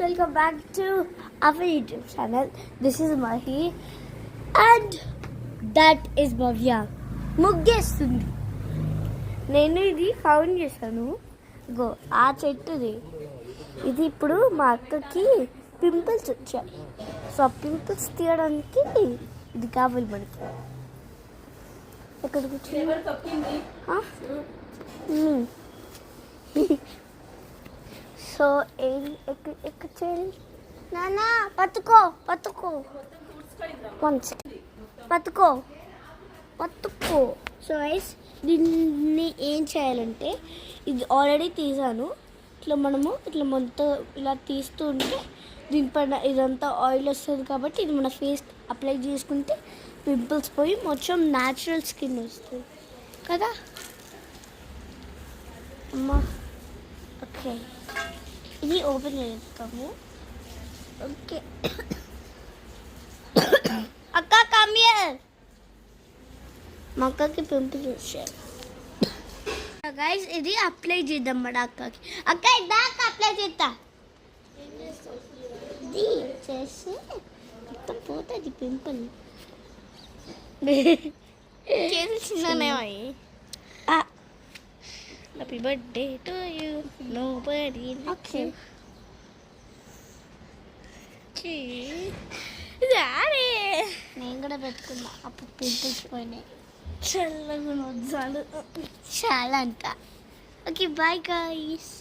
welcome back to our YouTube channel. This is Mahi and that is Bhavya. ముగ్గేస్తుంది. నేను ఇది found చేశాను. Go ఆ చెట్టుది ఇది. ఇప్పుడు మా అక్కకి పింపుల్స్ వచ్చాయి. సో ఆ పింపుల్స్ తీయడానికి ఇది కావాలి మనకి. ఎక్కడ కూర్చొని సో ఎక్కడ చేయాలి నానా? పట్టుకో పట్టుకో పట్టుకో పట్టుకో. సో గైస్ దీన్ని ఏం చేయాలంటే ఇది ఆల్రెడీ తీసాను. ఇట్లా మనము ఇట్లా మొత్తం ఇలా తీస్తూ ఉంటే దీనిపైన ఇదంతా ఆయిల్ వస్తుంది కాబట్టి ఇది మన ఫేస్ అప్లై చేసుకుంటే పింపుల్స్ పోయి మొత్తం న్యాచురల్ స్కిన్ వస్తుంది కదా అమ్మా. ఓకే ఇది ఓపెన్ చేస్తాము. ఓకే అక్క కమ్ హియర్. మా అక్కకి పింపుల్స్ వచ్చాయి గైస్. ఇది అప్లై చేద్దాం మన అక్కకి. అక్క ఇదాక అప్లై చేస్తా. ఇది చేసి మొత్తం పోతుంది పింపుల్. చిన్ననే happy birthday to you. Nobody. Okay నేను కూడా పెట్టుకున్నా. అప్పుడు పింపుల్స్ పోయినాయి. చల్లగా వద్దాలు చాలా అంట. Okay bye guys.